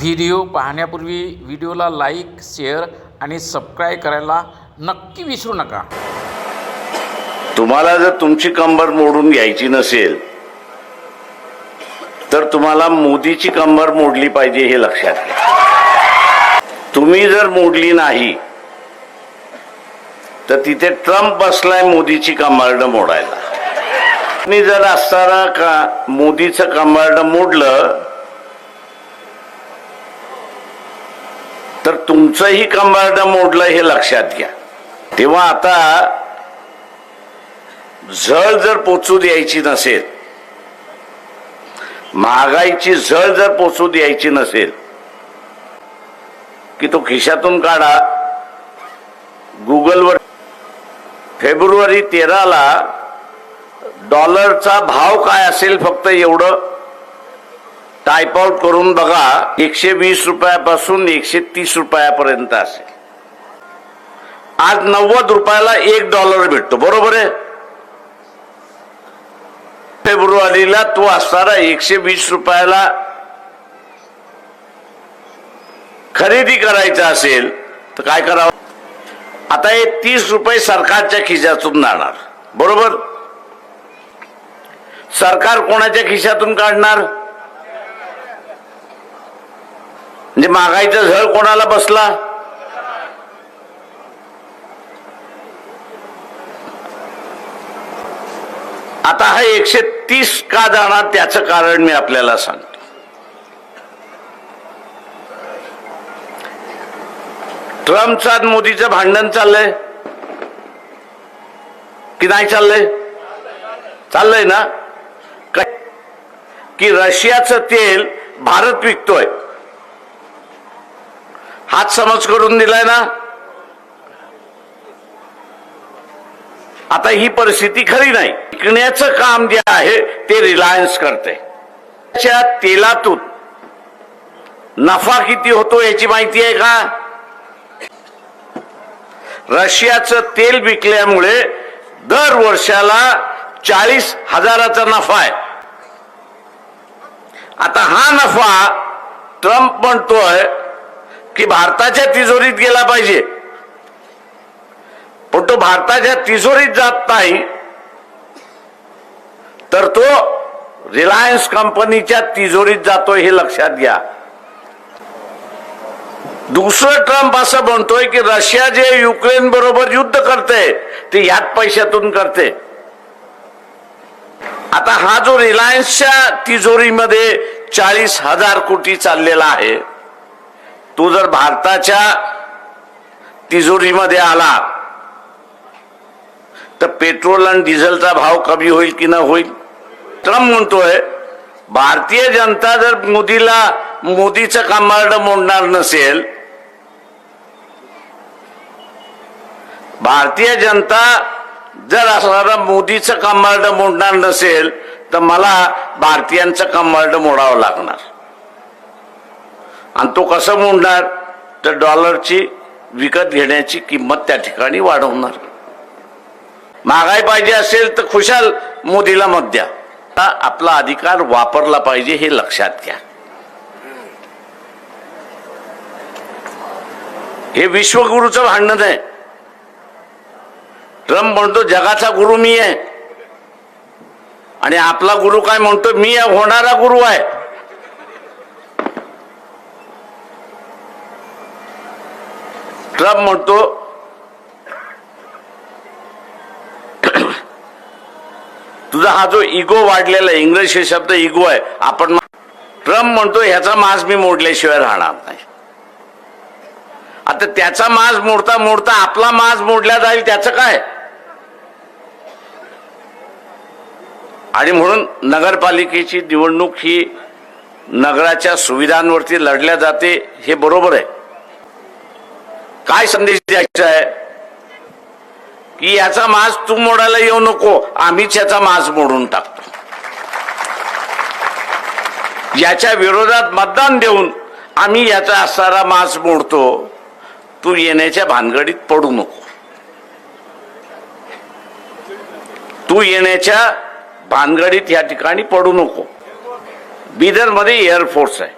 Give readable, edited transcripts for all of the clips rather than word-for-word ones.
Video पाहण्यापूर्वी व्हिडिओला like, share आणि सबस्क्राईब करायला नक्की विसरू नका। तुम्हाला जर तुमची कंबर मोडून घ्यायची नसेल तर तुम्हाला मोदीची कंबर मोडली पाहिजे हे लक्षात घ्या। तुम्ही जर मोडली नाही तर तिथे ट्रम्प बसलाय मोदीची कंबरड मोडायला। मी जर असताना का मोदीचं कंबरड मोडलं तर तुमचंही कंबरड मोडलं हे लक्षात घ्या। तेव्हा आता झळ जर पोचू द्यायची नसेल, महागाईची झळ जर पोचू द्यायची नसेल की तो खिशातून काढा। गुगलवर फेब्रुवारी 13 ला डॉलरचा भाव काय असेल फक्त एवढं टाइप आउट करून बघा। 120 रुपयापासून 130 रुपयापर्यंत असेल। आज 90 रुपयाला $1 भेटतो, बरोबर आहे। फेब्रुवारीला तो असणारा 120 रुपयाला खरेदी करायचा असेल तर काय करावं? आता हे 30 रुपये सरकारच्या खिशातून जाणार, बरोबर। सरकार कोणाच्या खिशातून काढणार? म्हणजे महागाईचा झळ कोणाला बसला? आता हा 130 का जाणार त्याचं कारण मी आपल्याला सांगतो। ट्रम्पचं आणि मोदीचं भांडण चाललंय की नाही चाललंय? चाललंय ना। की रशियाचं तेल भारत विकतोय, हाच समज करून दिलाय ना। आता ही परिस्थिती खरी नाही। विकण्याचं काम जे आहे ते रिलायन्स करते। त्या तेलातून नफा किती होतो याची माहिती आहे का? रशियाचं तेल विकल्यामुळे दर वर्षाला 40,000चा नफा आहे। आता हा नफा ट्रम्प म्हणतोय की भारताच्या तिजोरीत गेला पाहिजे, पण तो भारताच्या तिजोरीत जात नाही तर तो रिलायन्स कंपनीच्या तिजोरीत जातोय हे लक्षात घ्या। दुसरं ट्रम्प असं म्हणतोय की रशिया जे युक्रेन बरोबर युद्ध करते ते याच पैशातून करते। आता हा जो रिलायन्सच्या तिजोरीमध्ये 40,000 कोटी चाललेला आहे तो जर भारताच्या तिजोरीमध्ये आला तर पेट्रोल आणि डिझेलचा भाव कमी होईल की न होईल? ट्रम्प म्हणतोय भारतीय जनता जर मोदीचं कंबरड मोडणार नसेल, भारतीय जनता जर असणारा मोदीचं कंबरड मोडणार नसेल तर मला भारतीयांचं कंबरड मोडावं लागणार। आणि तो कसं मोडणार? तर डॉलरची विकत घेण्याची किंमत त्या ठिकाणी वाढवणार। महागाई पाहिजे असेल तर खुशाल मोदीला मत द्या। आपला अधिकार वापरला पाहिजे हे लक्षात घ्या। हे विश्वगुरूचं भांडण आहे। ट्रम्प म्हणतो जगाचा गुरु मी आहे आणि आपला गुरु काय म्हणतो? मी होणारा गुरु आहे। ट्रम्प म्हणतो तुझा हा जो इगो वाढलेला आहे, इंग्रजी शब्द इगो आहे आपण। ट्रम्प म्हणतो ह्याचा माज मी मोडल्याशिवाय राहणार नाही। आता त्याचा माज मोडता मोडता आपला माज मोडला जाईल त्याचं काय? आणि म्हणून नगरपालिकेची निवडणूक ही नगराच्या सुविधांवरती लढल्या जाते हे बरोबर आहे। काय संदेश द्यायचा आहे की याचा माज तू मोडायला येऊ नको, आम्हीच याचा माज मोडून टाकतो। याच्या विरोधात मतदान देऊन आम्ही याचा असणारा माज मोडतो, तू येण्याच्या भानगडीत पडू नको। तू येण्याच्या भानगडीत या ठिकाणी पडू नको। बिदरमध्ये एअरफोर्स आहे,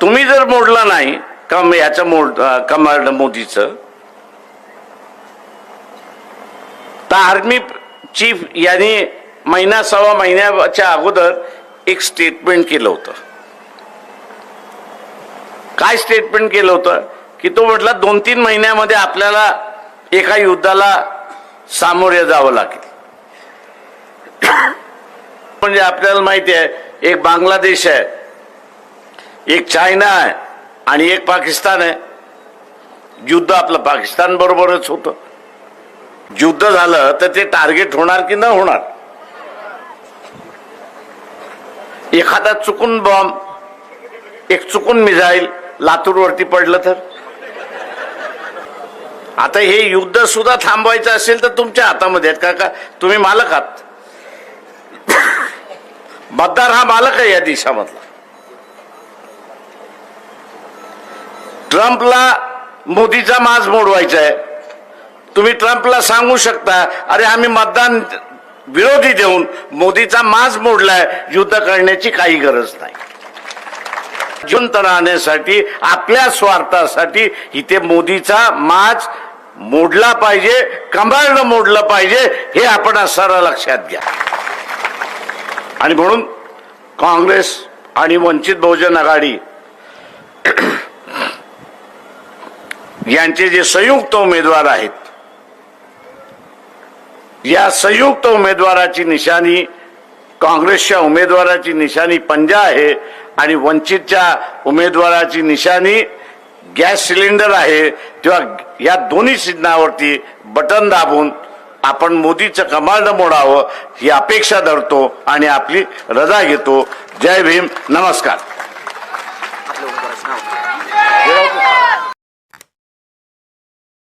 तुम्ही जर मोडलं नाही कमांड मोदीचं, तर आर्मी चीफ यांनी महिना सव्वा महिन्याच्या अगोदर एक स्टेटमेंट केलं होतं. काय स्टेटमेंट केलं होतं की तो म्हटला 2-3 महिन्यामध्ये आपल्याला एका युद्धाला सामोरे जावं लागेल. म्हणजे आपल्याला माहिती आहे, एक बांगलादेश आहे, एक चायना आहे आणि एक पाकिस्तान आहे. युद्ध आपलं पाकिस्तान बरोबरच होतं. युद्ध झालं तर ते टार्गेट होणार की न होणार? एखादा चुकून बॉम्ब, एक चुकून मिसाईल लातूरवरती पडलं तर? आता हे युद्ध सुद्धा थांबवायचं असेल तर तुमच्या हातामध्ये आहेत का तुम्ही मालक आहात. मतदार हा मालक आहे या देशामधला. ट्रम्पला मोदीचा माज मोडवायचा आहे. तुम्ही ट्रम्पला सांगू शकता, अरे आम्ही मतदान विरोधी देऊन मोदीचा माज मोडलाय, युद्ध करण्याची काही गरज नाही. जिवंत राहण्यासाठी, आपल्या स्वार्थासाठी इथे मोदीचा माज मोडला पाहिजे, कंबाळनं मोडलं पाहिजे, हे आपण सारं लक्षात घ्या. आणि म्हणून काँग्रेस आणि वंचित बहुजन आघाडी यांचे जे संयुक्त उमेदवार आहेत, या संयुक्त उमेदवाराची निशाणी, काँग्रेसच्या उमेदवाराची निशाणी पंजा आहे आणि वंचितच्या उमेदवाराची निशाणी गॅस सिलेंडर आहे. तेव्हा या दोन्ही चिन्हावरती बटन दाबून आपण मोदीचं कमांड मोडावं ही अपेक्षा धरतो आणि आपली रजा घेतो. जय भीम, नमस्कार.